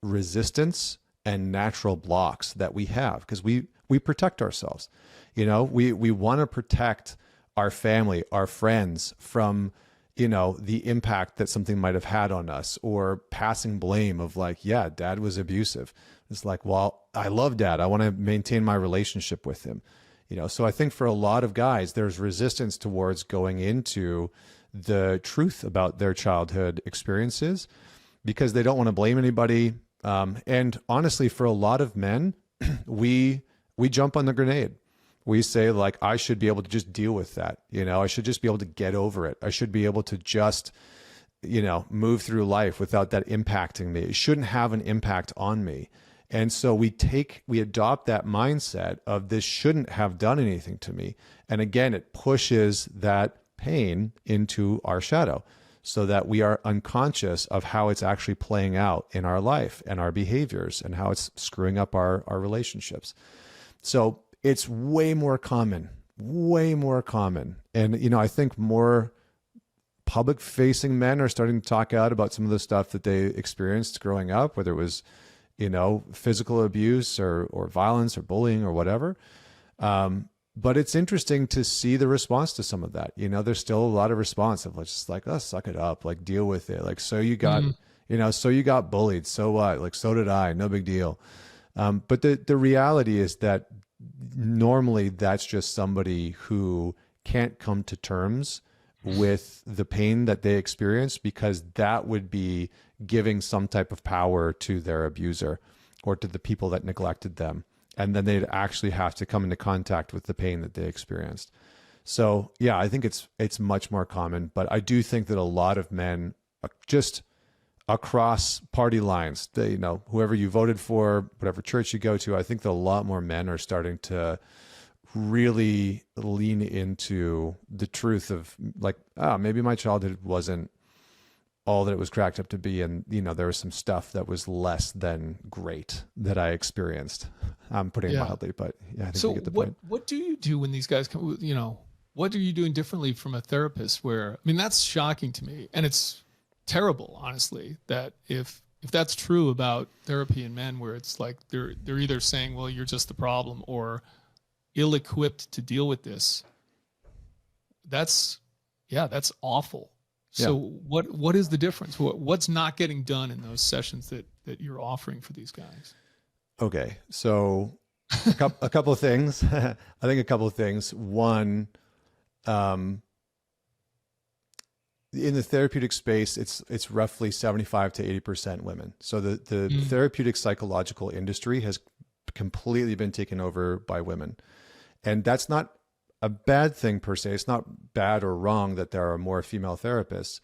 resistance and natural blocks that we have, because we protect ourselves. You know, we want to protect our family, our friends from, you know, the impact that something might have had on us, or passing blame of like, yeah, dad was abusive. It's like, well, I love dad. I want to maintain my relationship with him. You know, so I think for a lot of guys, there's resistance towards going into the truth about their childhood experiences because they don't want to blame anybody. And honestly, for a lot of men, we jump on the grenade. We say like, I should be able to just deal with that. You know, I should just be able to get over it. I should be able to just, you know, move through life without that impacting me. It shouldn't have an impact on me. And so we adopt that mindset of this shouldn't have done anything to me. And again, it pushes that pain into our shadow so that we are unconscious of how it's actually playing out in our life and our behaviors and how it's screwing up our relationships. So it's way more common. And, you know, I think more public facing men are starting to talk out about some of the stuff that they experienced growing up, whether it was, you know, physical abuse or violence or bullying or whatever. But it's interesting to see the response to some of that. You know, there's still a lot of response of just like, oh, suck it up, like deal with it. Like, so you got, you know, so you got bullied. So what? Like, so did I, no big deal. But the reality is that normally that's just somebody who can't come to terms with the pain that they experience, because that would be giving some type of power to their abuser or to the people that neglected them. And then they'd actually have to come into contact with the pain that they experienced. So yeah, I think it's much more common, but I do think that a lot of men just across party lines, they, you know, whoever you voted for, whatever church you go to, I think that a lot more men are starting to really lean into the truth of like, maybe my childhood wasn't all that it was cracked up to be. And, you know, there was some stuff that was less than great that I experienced. I'm putting it mildly, but yeah, I think you get the point. What do you do when these guys come, you know, what are you doing differently from a therapist where, I mean, that's shocking to me. And it's terrible, honestly, that if that's true about therapy in men, where it's like, they're either saying, well, you're just the problem, or ill-equipped to deal with this. That's awful. So what is the difference? What's not getting done in those sessions that you're offering for these guys? Okay. So a couple of things. I think a couple of things. One, in the therapeutic space, it's roughly 75 to 80% women. So the therapeutic psychological industry has completely been taken over by women. And that's not a bad thing per se. It's not bad or wrong that there are more female therapists,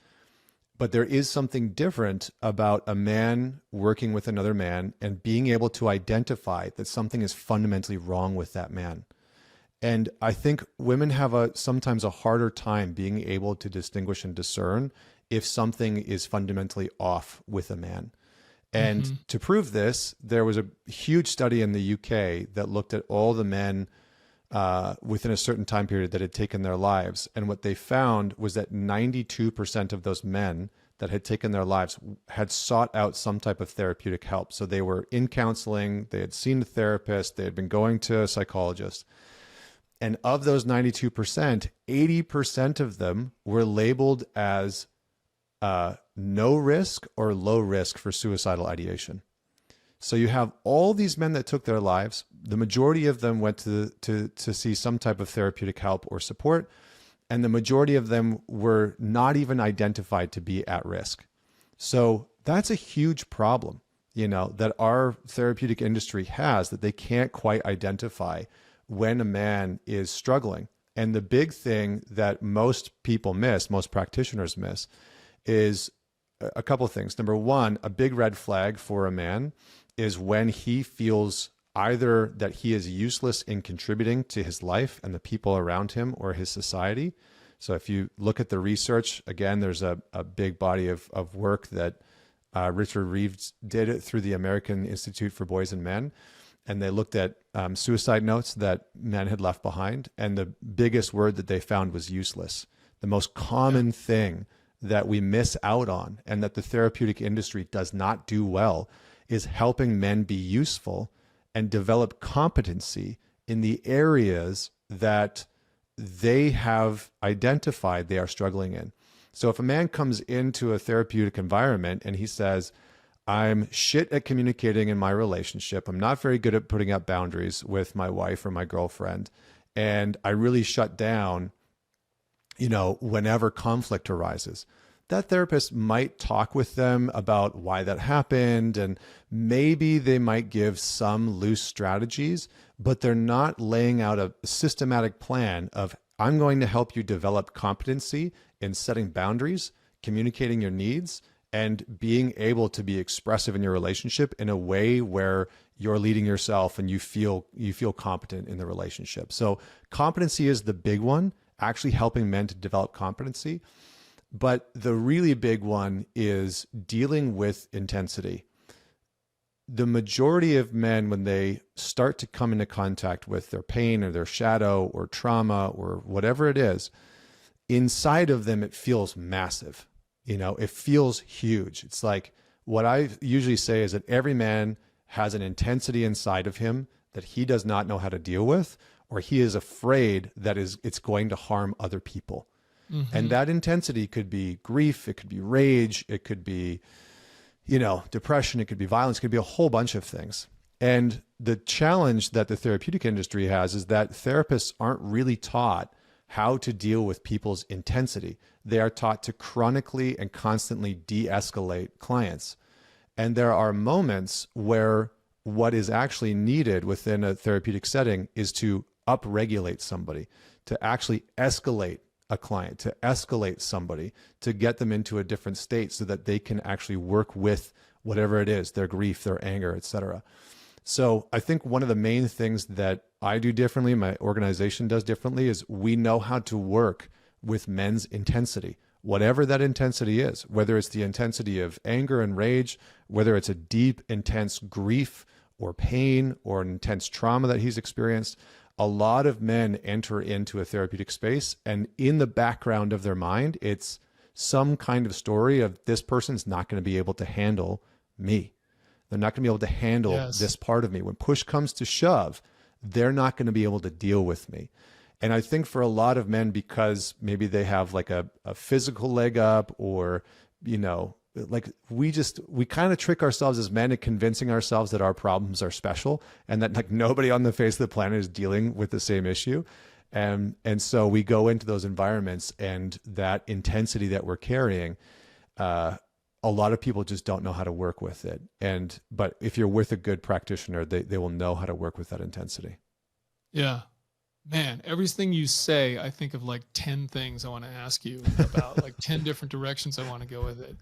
but there is something different about a man working with another man and being able to identify that something is fundamentally wrong with that man. And I think women have sometimes a harder time being able to distinguish and discern if something is fundamentally off with a man. And to prove this, there was a huge study in the UK that looked at all the men within a certain time period that had taken their lives. And what they found was that 92% of those men that had taken their lives had sought out some type of therapeutic help. So they were in counseling, they had seen a therapist, they had been going to a psychologist. And of those 92%, 80% of them were labeled as no risk or low risk for suicidal ideation. So you have all these men that took their lives. The majority of them went to see some type of therapeutic help or support. And the majority of them were not even identified to be at risk. So that's a huge problem, you know, that our therapeutic industry has, that they can't quite identify when a man is struggling. And the big thing that most people miss, most practitioners miss, is a couple of things. Number one, a big red flag for a man is when he feels either that he is useless in contributing to his life and the people around him or his society. So if you look at the research, again, there's a big body of work that Richard Reeves did it through the American Institute for Boys and Men. And they looked at suicide notes that men had left behind. And the biggest word that they found was useless. The most common thing that we miss out on and that the therapeutic industry does not do well is helping men be useful and develop competency in the areas that they have identified they are struggling in. So if a man comes into a therapeutic environment and he says, I'm shit at communicating in my relationship, I'm not very good at putting up boundaries with my wife or my girlfriend, and I really shut down, whenever conflict arises, that therapist might talk with them about why that happened, and maybe they might give some loose strategies, but they're not laying out a systematic plan of, I'm going to help you develop competency in setting boundaries, communicating your needs, and being able to be expressive in your relationship in a way where you're leading yourself and you feel competent in the relationship. So competency is the big one, actually helping men to develop competency. But the really big one is dealing with intensity. The majority of men, when they start to come into contact with their pain or their shadow or trauma or whatever it is, inside of them, it feels massive. It feels huge. It's like what I usually say is that every man has an intensity inside of him that he does not know how to deal with, or he is afraid that it's going to harm other people. Mm-hmm. And that intensity could be grief, it could be rage, it could be, depression, it could be violence, it could be a whole bunch of things. And the challenge that the therapeutic industry has is that therapists aren't really taught how to deal with people's intensity. They are taught to chronically and constantly de-escalate clients. And there are moments where what is actually needed within a therapeutic setting is to upregulate somebody, to actually escalate a client, to escalate somebody, to get them into a different state so that they can actually work with whatever it is, their grief, their anger, etc. So I think one of the main things that I do differently, my organization does differently, is we know how to work with men's intensity, whatever that intensity is, whether it's the intensity of anger and rage, whether it's a deep, intense grief or pain or an intense trauma that he's experienced. A lot of men enter into a therapeutic space, and in the background of their mind, it's some kind of story of, this person's not going to be able to handle me. They're not going to be able to handle this part of me. When push comes to shove, they're not going to be able to deal with me. And I think for a lot of men, because maybe they have like a physical leg up, or, like we kind of trick ourselves as men into convincing ourselves that our problems are special and that like nobody on the face of the planet is dealing with the same issue. And so we go into those environments, and that intensity that we're carrying, a lot of people just don't know how to work with it. But if you're with a good practitioner, they will know how to work with that intensity. Yeah. Man, everything you say, I think of like 10 things I want to ask you about, like 10 different directions I want to go with it.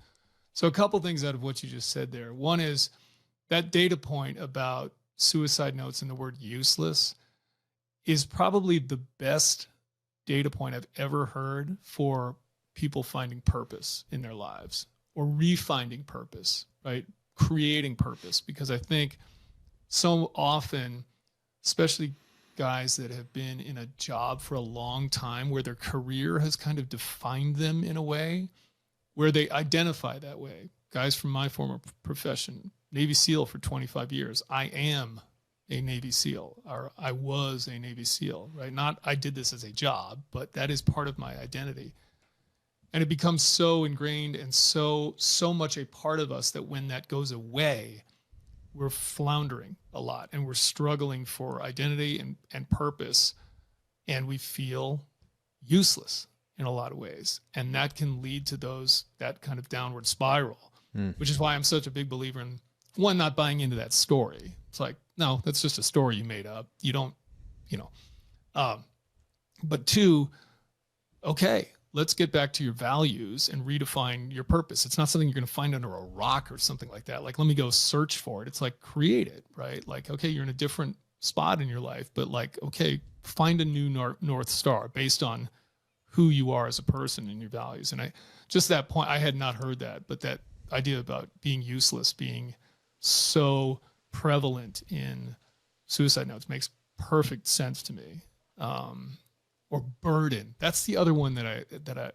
So a couple things out of what you just said there. One is that data point about suicide notes and the word useless is probably the best data point I've ever heard for people finding purpose in their lives, or refinding purpose, right? Creating purpose. Because I think so often, especially guys that have been in a job for a long time where their career has kind of defined them in a way where they identify that way. Guys from my former profession, Navy SEAL for 25 years. I am a Navy SEAL, or I was a Navy SEAL, right? Not I did this as a job, but that is part of my identity. And it becomes so ingrained and so much a part of us that when that goes away, we're floundering a lot and we're struggling for identity and purpose, and we feel useless in a lot of ways. And that can lead to that kind of downward spiral, which is why I'm such a big believer in, one, not buying into that story. It's like, no, that's just a story you made up. You don't, but two, okay, let's get back to your values and redefine your purpose. It's not something you're going to find under a rock or something like that. Like, let me go search for it. It's like, create it, right? Like, okay, you're in a different spot in your life, but like, okay, find a new North Star based on who you are as a person and your values. And just that point, I had not heard that, but idea about being useless being so prevalent in suicide notes makes perfect sense to me. Or burden. That's the other one that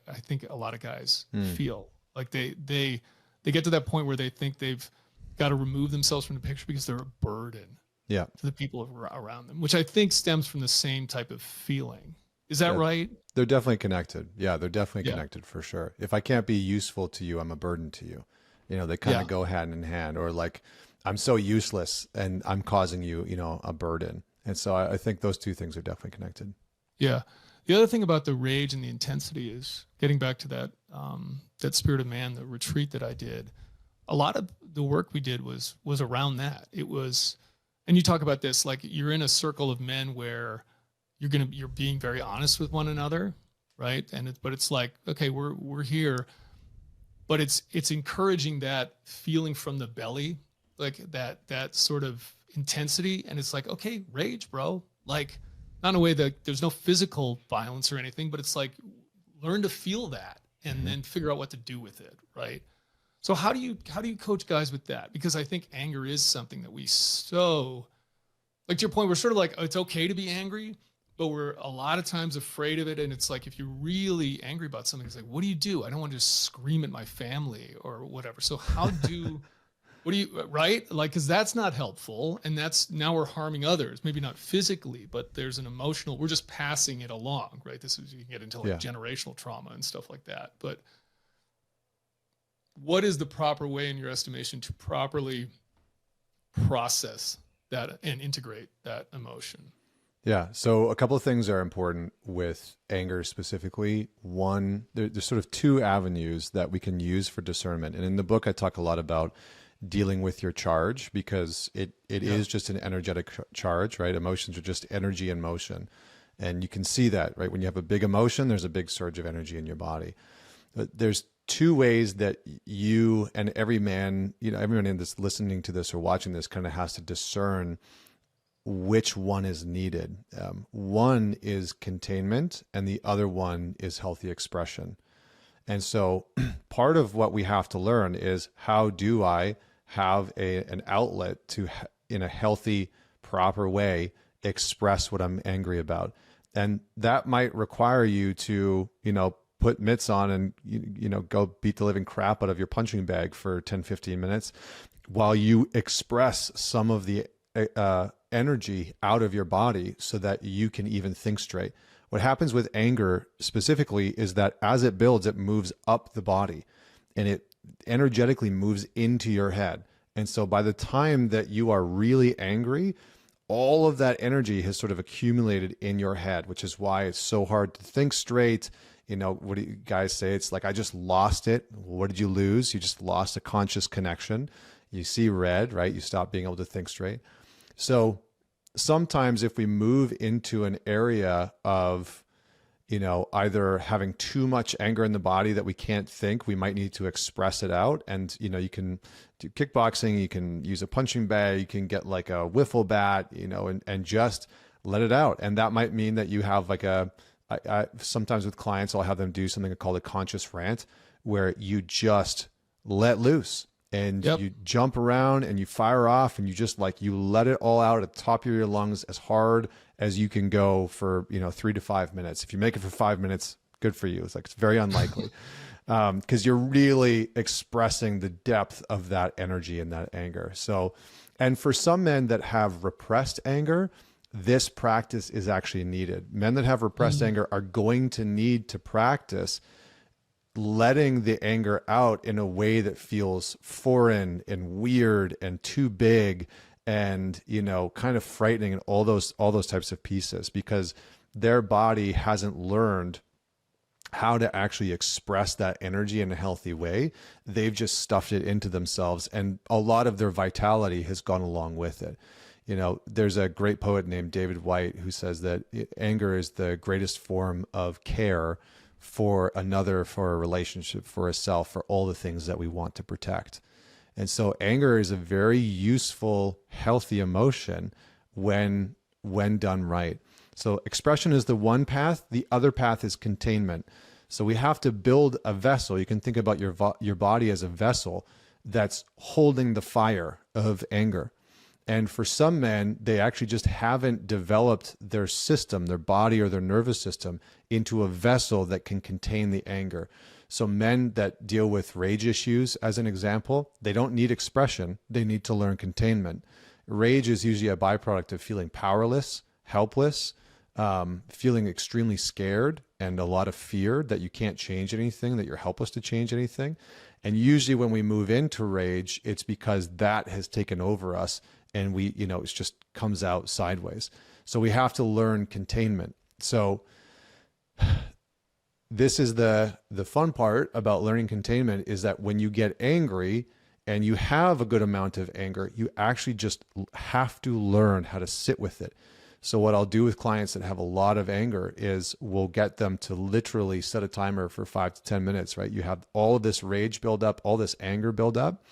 I think a lot of guys feel like they get to that point where they think they've got to remove themselves from the picture because they're a burden to the people around them, which I think stems from the same type of feeling. Is that right? They're definitely connected. Yeah, they're definitely connected for sure. If I can't be useful to you, I'm a burden to you. You know, they kind of go hand in hand, or like I'm so useless and I'm causing you, you know, a burden. And so I think those two things are definitely connected. Yeah. The other thing about the rage and the intensity is getting back to that, that Spirit of Man, the retreat that I did. A lot of the work we did was around that. It was, and you talk about this, like you're in a circle of men where you're being very honest with one another, right? But it's like, okay, we're here, but it's encouraging that feeling from the belly, like that sort of intensity. And it's like, okay, rage, bro. Like, not in a way that there's no physical violence or anything, but it's like, learn to feel that and then figure out what to do with it, right? So how do you coach guys with that? Because I think anger is something that we so, like to your point, we're sort of like, it's okay to be angry, but we're a lot of times afraid of it. And it's like, if you're really angry about something, it's like, what do you do? I don't want to just scream at my family or whatever. So what do you, right? Like, cause that's not helpful. And now we're harming others, maybe not physically, but there's an emotional, we're just passing it along, right? This is, you can get into like generational trauma and stuff like that. But what is the proper way in your estimation to properly process that and integrate that emotion? Yeah. So a couple of things are important with anger specifically. One, there's sort of two avenues that we can use for discernment. And in the book, I talk a lot about dealing with your charge, because it is just an energetic charge, right? Emotions are just energy in motion. And you can see that, right? When you have a big emotion, there's a big surge of energy in your body. But there's two ways that you and every man, you know, everyone in this listening to this or watching this kind of has to discern which one is needed. One is containment and the other one is healthy expression. And so part of what we have to learn is, how do I have an outlet to, in a healthy, proper way, express what I'm angry about? And that might require you to, you know, put mitts on and, you know, go beat the living crap out of your punching bag for 10, 15 minutes while you express some of the energy out of your body so that you can even think straight. What happens with anger specifically is that as it builds, it moves up the body and it energetically moves into your head. And so by the time that you are really angry, all of that energy has sort of accumulated in your head, which is why it's so hard to think straight. You know, what do you guys say? It's like, I just lost it. What did you lose? You just lost a conscious connection. You see red, right? You stop being able to think straight. So sometimes if we move into an area of, you know, either having too much anger in the body that we can't think, we might need to express it out. And, you know, you can do kickboxing, you can use a punching bag, you can get like a wiffle bat, you know, and just let it out. And that might mean that you have like I sometimes with clients, I'll have them do something called a conscious rant, where you just let loose and you jump around and you fire off and you just like, you let it all out at the top of your lungs as hard as you can go for, you know, 3 to 5 minutes. If you make it for 5 minutes, good for you. It's like, it's very unlikely because you're really expressing the depth of that energy and that anger. So, and for some men that have repressed anger, this practice is actually needed. Men that have repressed anger are going to need to practice letting the anger out in a way that feels foreign and weird and too big and, you know, kind of frightening and all those types of pieces, because their body hasn't learned how to actually express that energy in a healthy way. They've just stuffed it into themselves, and a lot of their vitality has gone along with it. You know, there's a great poet named David White who says that anger is the greatest form of care for another, for a relationship, for a self, for all the things that we want to protect. And so anger is a very useful, healthy emotion when done right. So expression is the one path. The other path is containment. So we have to build a vessel. You can think about your body as a vessel. that's holding the fire of anger. And for some men, they actually just haven't developed their system, their body or their nervous system, into a vessel that can contain the anger. So men that deal with rage issues, as an example, they don't need expression. They need to learn containment. Rage is usually a byproduct of feeling powerless, helpless, feeling extremely scared and a lot of fear that you can't change anything, that you're helpless to change anything. And usually when we move into rage, it's because that has taken over us and we, it just comes out sideways. So we have to learn containment. So this is the fun part about learning containment, is that when you get angry and you have a good amount of anger, you actually just have to learn how to sit with it. So what I'll do with clients that have a lot of anger is we'll get them to literally set a timer for 5 to 10 minutes, right? You have all of this rage build up, all this anger build up.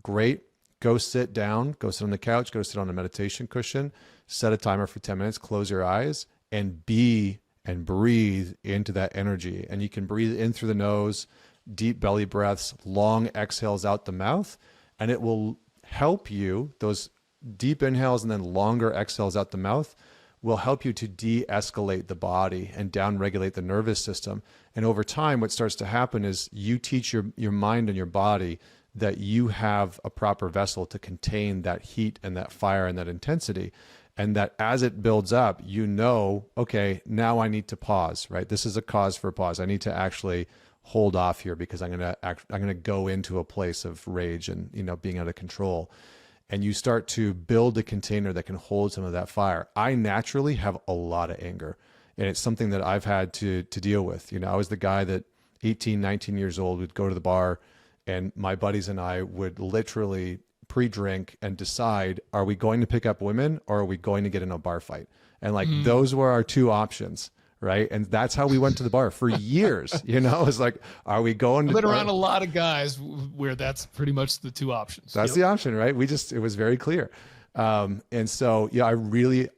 Great. Go sit down, go sit on the couch, go sit on a meditation cushion, set a timer for 10 minutes, close your eyes, and be and breathe into that energy. And you can breathe in through the nose, deep belly breaths, long exhales out the mouth, and it will help you. Those deep inhales and then longer exhales out the mouth will help you to de-escalate the body and down-regulate the nervous system. And over time, what starts to happen is you teach your mind and your body that you have a proper vessel to contain that heat and that fire and that intensity. And that as it builds up, okay, now I need to pause, right? This is a cause for pause. I need to actually hold off here because I'm going to go into a place of rage and, being out of control. And you start to build a container that can hold some of that fire. I naturally have a lot of anger, and it's something that I've had to deal with. I was the guy that 18, 19 years old would go to the bar, and my buddies and I would literally pre-drink and decide, are we going to pick up women or are we going to get in a bar fight? And those were our two options, right? And that's how we went to the bar for years. It's like, are we going to... I've been around a lot of guys where that's pretty much the two options. That's the option, right? It was very clear. And so,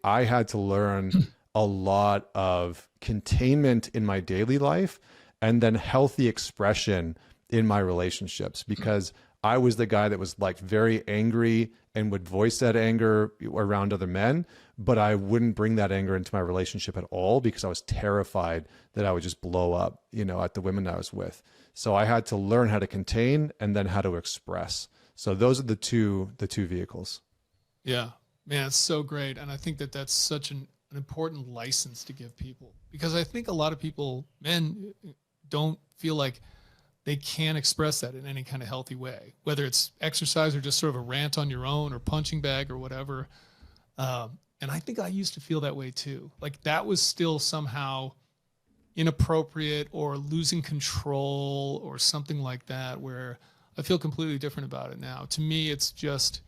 I had to learn a lot of containment in my daily life and then healthy expression in my relationships, because I was the guy that was very angry and would voice that anger around other men, but I wouldn't bring that anger into my relationship at all because I was terrified that I would just blow up, at the women I was with. So I had to learn how to contain and then how to express. So those are the two vehicles. Yeah, man, it's so great. And I think that that's such an important license to give people, because I think a lot of people, men, don't feel like they can express that in any kind of healthy way, whether it's exercise or just sort of a rant on your own or punching bag or whatever. And I think I used to feel that way too. That was still somehow inappropriate or losing control or something like that, where I feel completely different about it now. To me, it's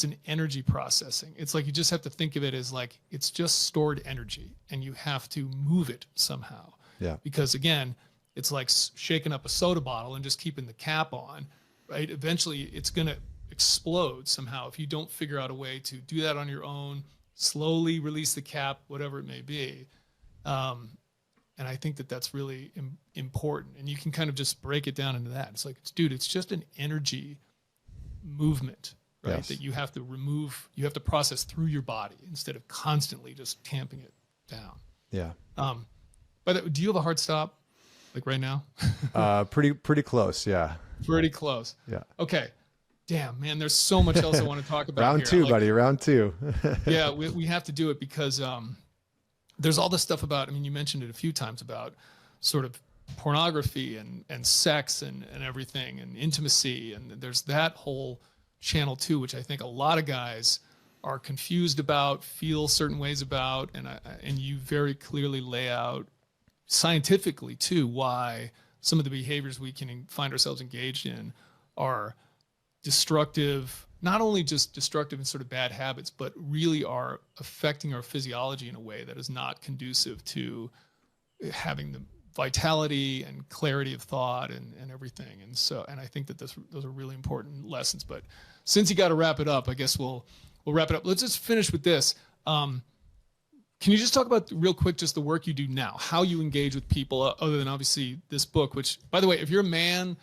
an energy processing. It's you just have to think of it as it's just stored energy and you have to move it somehow. Yeah. Because again, it's like shaking up a soda bottle and just keeping the cap on, right? Eventually it's going to explode somehow if you don't figure out a way to do that on your own, slowly release the cap, whatever it may be. And I think that that's really important. And you can kind of just break it down into that. It's just an energy movement, right? Yes. That you have to remove, you have to process through your body instead of constantly just tamping it down. Yeah. But do you have a hard stop? Right now? Pretty close. Yeah. Pretty close. Yeah. Okay. Damn, man, there's so much else I want to talk about. Round here. two, buddy. Round two. Yeah, we have to do it because there's all this stuff about, you mentioned it a few times about sort of pornography and sex and everything and intimacy. And there's that whole channel too, which I think a lot of guys are confused about, feel certain ways about. And you very clearly lay out scientifically too why some of the behaviors we can find ourselves engaged in are destructive, not only just destructive and sort of bad habits, but really are affecting our physiology in a way that is not conducive to having the vitality and clarity of thought and everything. And I think that those are really important lessons. But since you got to wrap it up, I guess we'll wrap it up. Let's just finish with this. Can you just talk about real quick just the work you do now, how you engage with people other than obviously this book, which, by the way, if you're a man,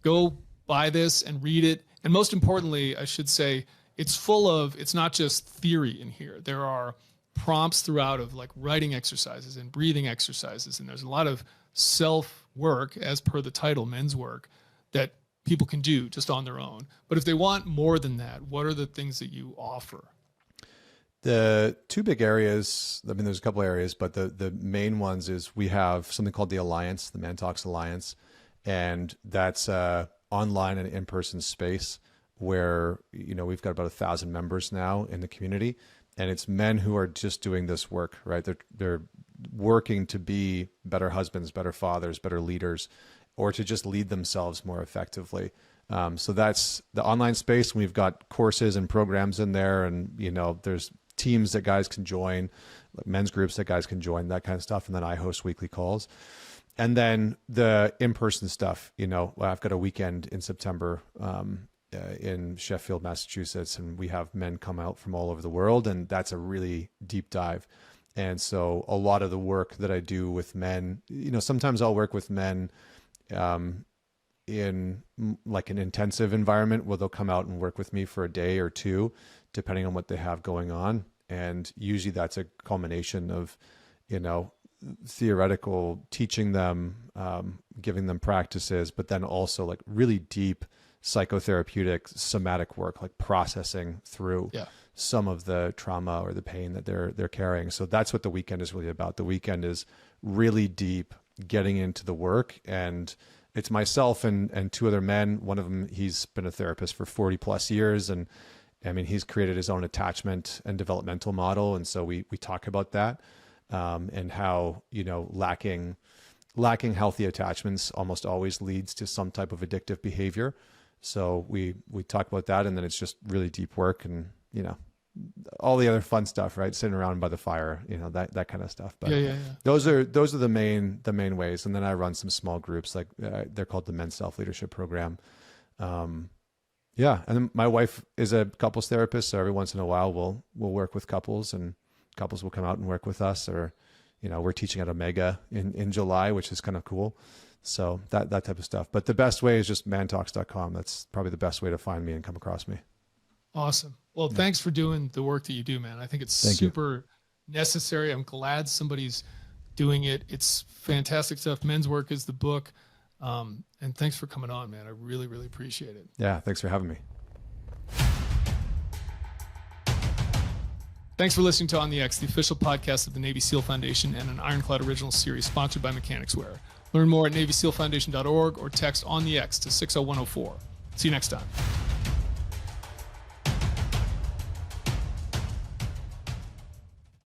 go buy this and read it. And most importantly, I should say, it's not just theory in here. There are prompts throughout of like writing exercises and breathing exercises. And there's a lot of self work, as per the title, men's work, that people can do just on their own. But if they want more than that, what are the things that you offer? The two big areas, I mean, there's a couple areas, but the main ones is we have something called the Alliance, the ManTalks Alliance. And that's online and in-person space where, we've got about 1,000 members now in the community. And it's men who are just doing this work, right? They're working to be better husbands, better fathers, better leaders, or to just lead themselves more effectively. So that's the online space. We've got courses and programs in there, and there's teams that guys can join, like men's groups that guys can join, that kind of stuff. And then I host weekly calls. And then the in-person stuff, I've got a weekend in September in Sheffield, Massachusetts, and we have men come out from all over the world, and that's a really deep dive. And so a lot of the work that I do with men, sometimes I'll work with men in like an intensive environment where they'll come out and work with me for a day or two, depending on what they have going on. And usually that's a culmination of, theoretical teaching them, giving them practices, but then also like really deep psychotherapeutic somatic work, like processing through some of the trauma or the pain that they're carrying. So that's what the weekend is really about. The weekend is really deep, getting into the work, and it's myself and two other men. One of them, he's been a therapist for 40 plus years. And I mean, he's created his own attachment and developmental model. And so we talk about that, and how, lacking healthy attachments almost always leads to some type of addictive behavior. So we talk about that, and then it's just really deep work, and, all the other fun stuff, right? Sitting around by the fire, that kind of stuff. But those are the main ways. And then I run some small groups, like they're called the Men's Self-Leadership Program. And then my wife is a couples therapist, so every once in a while we'll work with couples, and couples will come out and work with us. Or, we're teaching at Omega in July, which is kind of cool. So that type of stuff. But the best way is just mantalks.com. That's probably the best way to find me and come across me. Awesome. Well, thanks for doing the work that you do, man. I think it's super necessary. I'm glad somebody's doing it. It's fantastic stuff. Men's Work is the book. And thanks for coming on, man. I really, really appreciate it. Yeah. Thanks for having me. Thanks for listening to On the X, the official podcast of the Navy SEAL Foundation and an Ironclad original series sponsored by Mechanicswear. Learn more at NavySealFoundation.org or text On the X to 60104. See you next time.